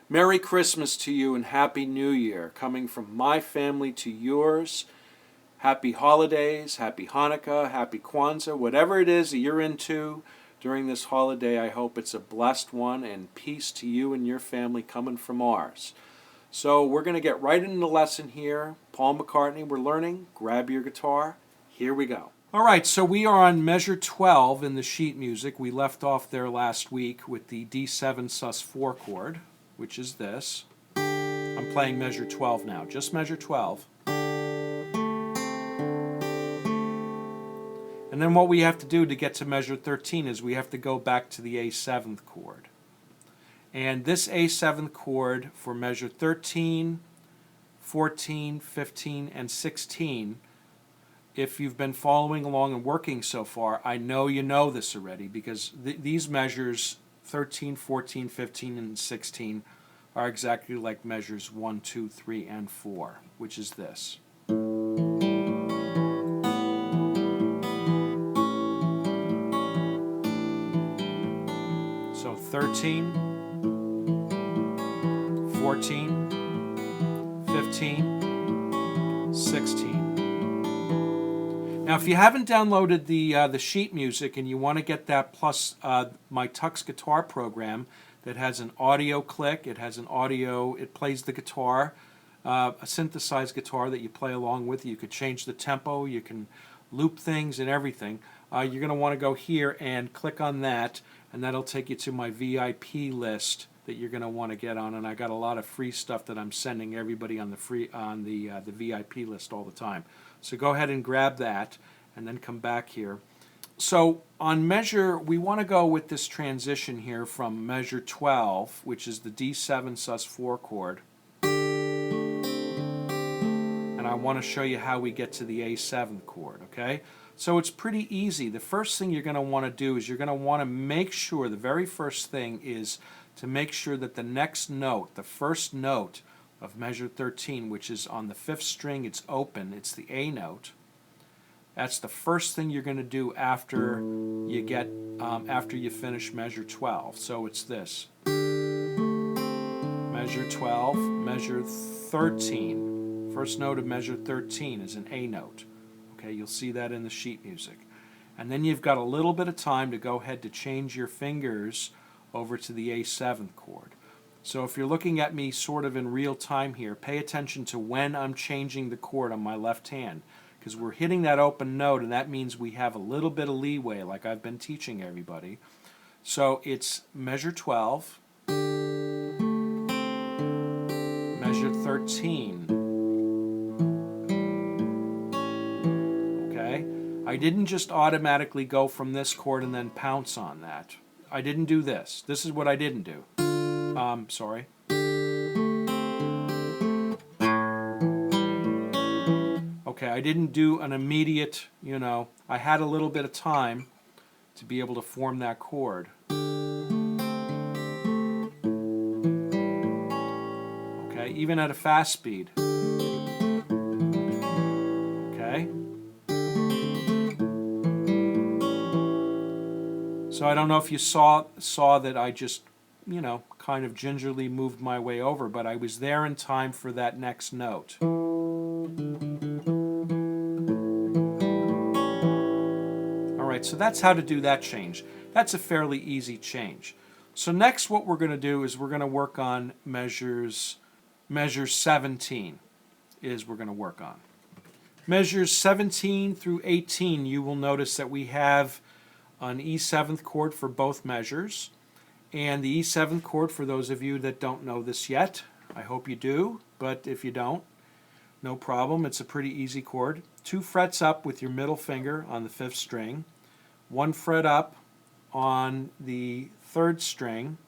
Merry Christmas to you and Happy New Year, coming from my family to yours. Happy holidays, happy Hanukkah, happy Kwanzaa, whatever it is that you're into during this holiday. I hope it's a blessed one, and peace to you and your family coming from ours. So we're going to get right into the lesson here. Paul McCartney, we're learning. Grab your guitar. Here we go. All right, so we are on measure 12 in the sheet music. We left off there last week with the D7 sus4 chord, which is this. I'm playing measure 12 now, just measure 12. And then what we have to do to get to measure 13 is we have to go back to the A7th chord. And this A7th chord for measure 13, 14, 15, and 16, if you've been following along and working so far, I know you know this already, because these measures 13, 14, 15, and 16 are exactly like measures 1, 2, 3, and 4, which is this. So 13, 14, 15, 16. Now, if you haven't downloaded the sheet music and you want to get that plus my Tux guitar program that has an audio click, it plays the guitar, a synthesized guitar that you play along with. You could change the tempo, you can loop things and everything. You're going to want to go here and click on that, and that'll take you to my VIP list that you're going to want to get on. And I got a lot of free stuff that I'm sending everybody on the VIP list all the time. So go ahead and grab that and then come back here. So on measure, we want to go with this transition here from measure 12, which is the D7 sus4 chord. And I want to show you how we get to the A7 chord, okay? So it's pretty easy. The first thing you're going to want to do is you're going to want to make sure, the very first thing is to make sure that the next note, the first note of measure 13, which is on the 5th string, it's open, it's the A note. That's the first thing you're going to do after you finish measure 12. So it's this. Measure 12, measure 13. First note of measure 13 is an A note. Okay, you'll see that in the sheet music. And then you've got a little bit of time to go ahead to change your fingers over to the A7th chord. So if you're looking at me sort of in real time here, pay attention to when I'm changing the chord on my left hand, because we're hitting that open note, and that means we have a little bit of leeway, like I've been teaching everybody. So it's measure 12, measure 13. Okay? I didn't just automatically go from this chord and then pounce on that. I didn't do this. This is what I didn't do. Sorry. Okay, I didn't do an immediate, I had a little bit of time to be able to form that chord. Okay, even at a fast speed. Okay. So I don't know if you saw that I just kind of gingerly moved my way over, but I was there in time for that next note. All right, so that's how to do that change. That's a fairly easy change. So next what we're going to do is we're going to work on measure 17 is we're going to work on. Measures 17 through 18, you will notice that we have an E7th chord for both measures. And the E7th chord, for those of you that don't know this yet, I hope you do, but if you don't, no problem. It's a pretty easy chord. 2 frets up with your middle finger on the 5th string, 1 fret up on the 3rd string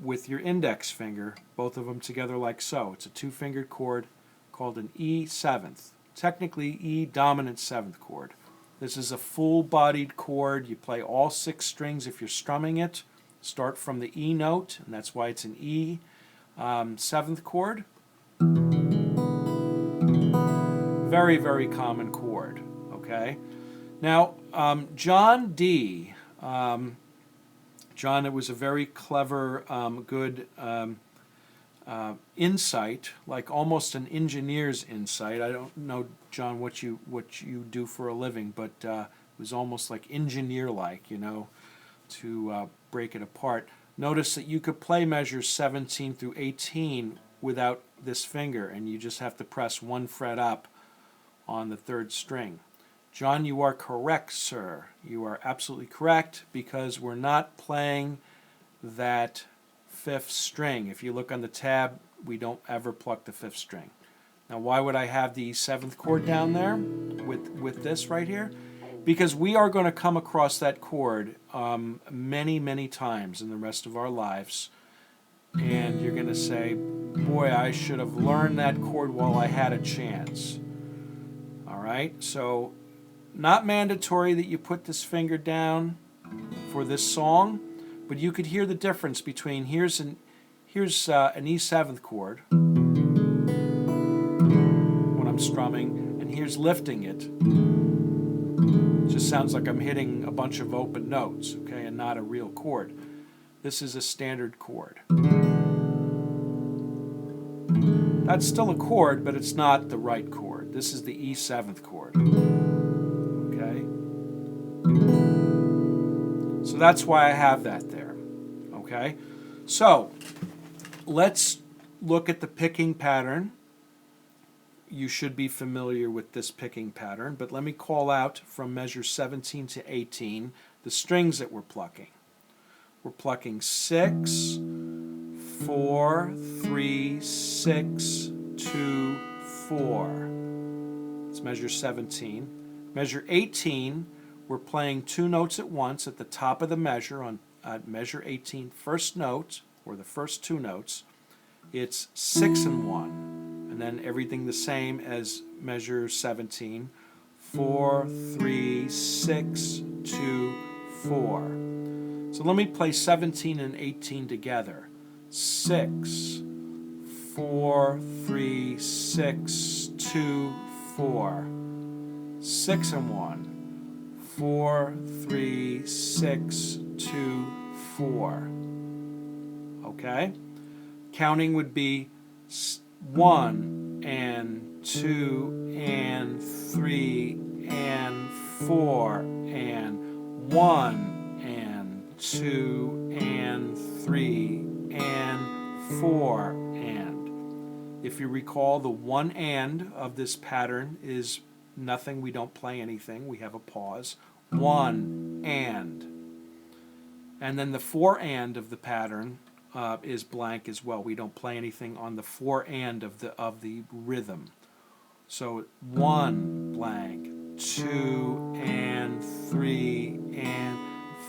with your index finger, both of them together like so. It's a 2-fingered chord called an E7th, technically E dominant 7th chord. This is a full-bodied chord. You play all 6 strings if you're strumming it. Start from the E note, and that's why it's an E 7th chord. Very, very common chord, okay? Now, John D. John, it was a very clever, good insight, like almost an engineer's insight. I don't know, John, what you do for a living, but it was almost like engineer-like, you know, to break it apart. Notice that you could play measures 17 through 18 without this finger, and you just have to press one fret up on the third string. John, you are correct, sir. You are absolutely correct, because we're not playing that fifth string. If you look on the tab, we don't ever pluck the fifth string. Now, why would I have the seventh chord down there with this right here? Because we are going to come across that chord many, many times in the rest of our lives, and you're going to say, boy, I should have learned that chord while I had a chance. All right, so not mandatory that you put this finger down for this song, but you could hear the difference between here's an E7th chord when I'm strumming, and here's lifting it. It just sounds like I'm hitting a bunch of open notes, okay, and not a real chord. This is a standard chord. That's still a chord, but it's not the right chord. This is the E7th chord. Okay? So that's why I have that there. Okay? So, let's look at the picking pattern. You should be familiar with this picking pattern, but let me call out from measure 17 to 18 the strings that we're plucking. We're plucking 6, 4, 3, 6, 2, 4. It's measure 17. Measure 18, we're playing two notes at once at the top of the measure on measure 18. First note, or the first two notes, it's 6 and 1. And then everything the same as measure 17. 4, 3, 6, 2, 4. So let me play 17 and 18 together. 6, 4, 3, 6, 2, 4. 6 and 1. 4, 3, 6, 2, 4. Okay? Counting would be 1 and 2 and 3 and 4 and 1 and 2 and 3 and 4 and. If you recall, the one and of this pattern is nothing. We don't play anything. We have a pause. 1 and. And then the 4 and of the pattern is blank as well. We don't play anything on the 4 and of the rhythm. So 1 blank, 2 and 3 and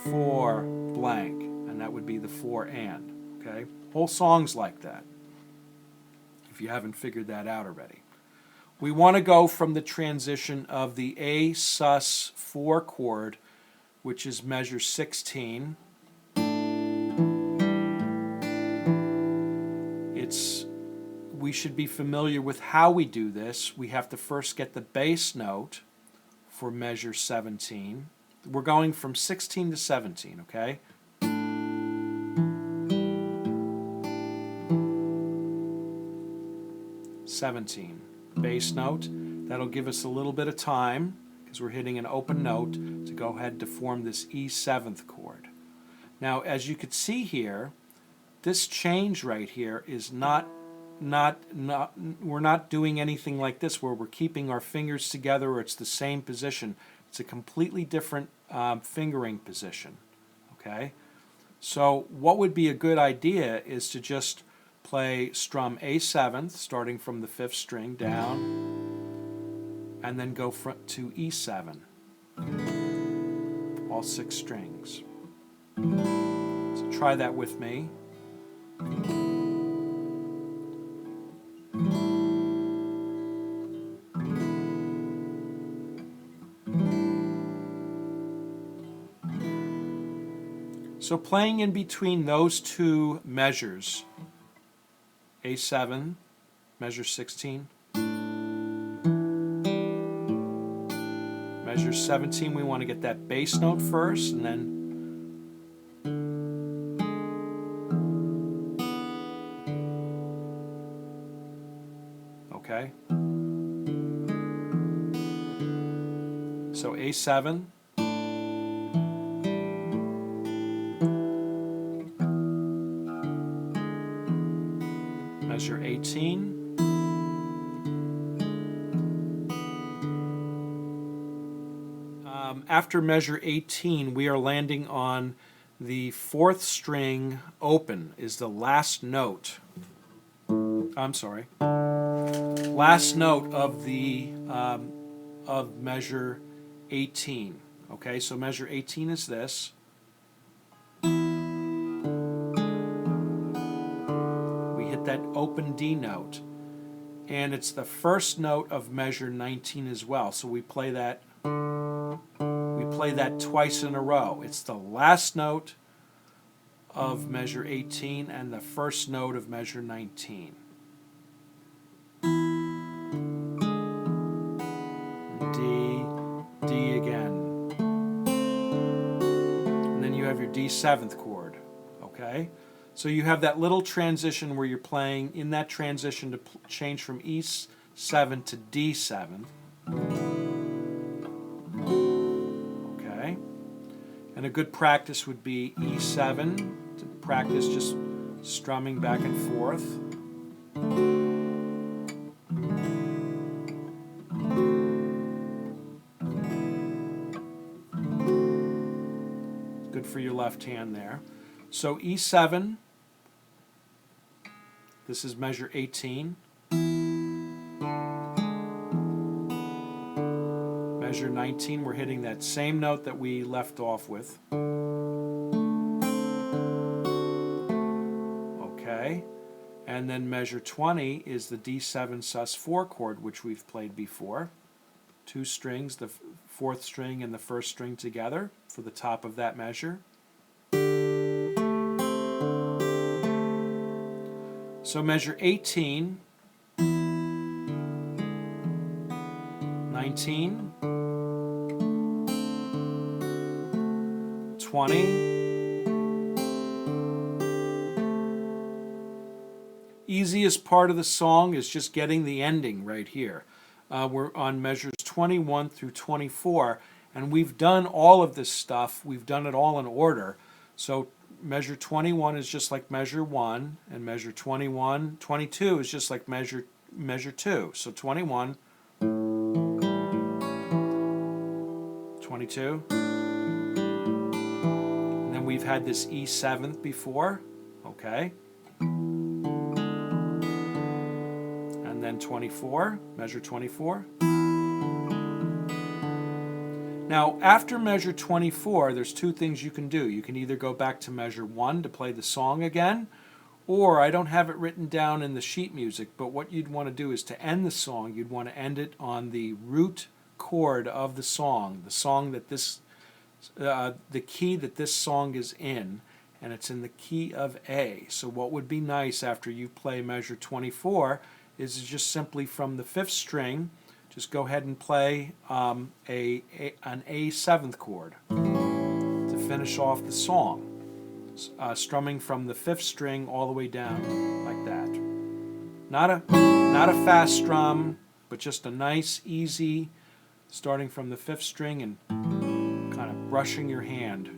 4 blank, and that would be the 4 and. Okay, whole songs like that, if you haven't figured that out already. We want to go from the transition of the A sus 4 chord, which is measure 16. We should be familiar with how we do this. We have to first get the bass note for measure 17. We're going from 16 to 17, okay? (17) Bass note. That'll give us a little bit of time, because we're hitting an open note, to go ahead to form this E7th chord. Now, as you could see here, this change right here is we're not doing anything like this where we're keeping our fingers together or it's the same position. It's a completely different fingering position. Okay? So what would be a good idea is to just strum A7th, starting from the 5th string down, and then go to E7. All 6 strings. So try that with me. So playing in between those two measures, A7, measure 16, measure 17, we want to get that bass note first, and then okay? So A7, measure 18, after measure 18, we are landing on the 4th string open is the last note. I'm sorry. Last note of the of measure 18. Okay, so measure 18 is this. We hit that open D note, and it's the first note of measure 19 as well. So we play that twice in a row. It's the last note of measure 18 and the first note of measure 19. D, D again. And then you have your D7th chord, okay? So you have that little transition where you're playing in that transition to change from E7 to D7. Okay? And a good practice would be E7, to practice just strumming back and forth. Good for your left hand there. So E7, this is measure 18. Measure 19, we're hitting that same note that we left off with. Okay. And then measure 20 is the D7 sus4 chord, which we've played before. 2 strings, the 4th string and the 1st string together for the top of that measure. So measure 18, 19, 20. Easiest part of the song is just getting the ending right here. We're on measures 21 through 24, and we've done all of this stuff. We've done it all in order. So measure 21 is just like measure 1, and measure 22 is just like measure 2. So 21, 22, and then we've had this E7th before, okay? And then 24, measure 24. Now, after measure 24, there's 2 things you can do. You can either go back to measure 1 to play the song again, or I don't have it written down in the sheet music, but what you'd want to do is to end the song, you'd want to end it on the root chord of the song that this, the key that this song is in, and it's in the key of A. So what would be nice after you play measure 24 is just simply from the 5th string, just go ahead and play an A7th chord to finish off the song, strumming from the 5th string all the way down like that. Not a fast strum, but just a nice, easy, starting from the 5th string and kind of brushing your hand.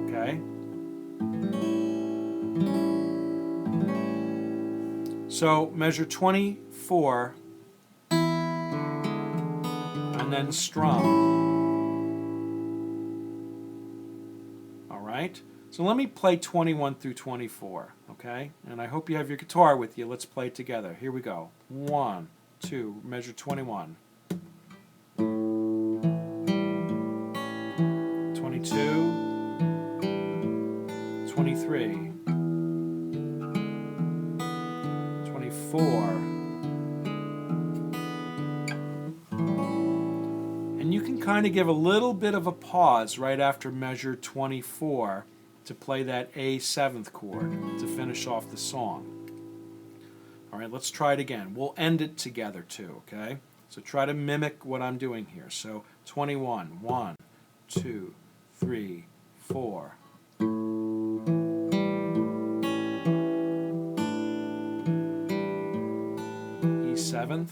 Okay? So measure 24 and then strum. All right? So let me play 21 through 24, okay? And I hope you have your guitar with you. Let's play it together. Here we go. 1, 2, measure 21. 22, 23, 24. And you can kind of give a little bit of a pause right after measure 24 to play that A7th chord to finish off the song. All right, let's try it again. We'll end it together too, okay? So try to mimic what I'm doing here. So 21, 1, 2, 3, 4. 7th,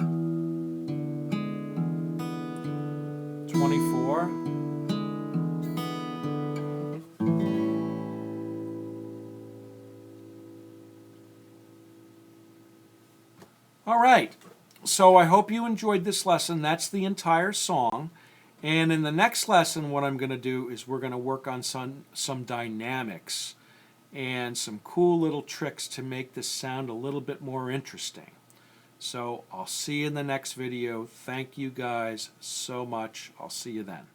24, all right, so I hope you enjoyed this lesson. That's the entire song. And in the next lesson, what I'm going to do is we're going to work on some dynamics and some cool little tricks to make this sound a little bit more interesting. So I'll see you in the next video. Thank you guys so much. I'll see you then.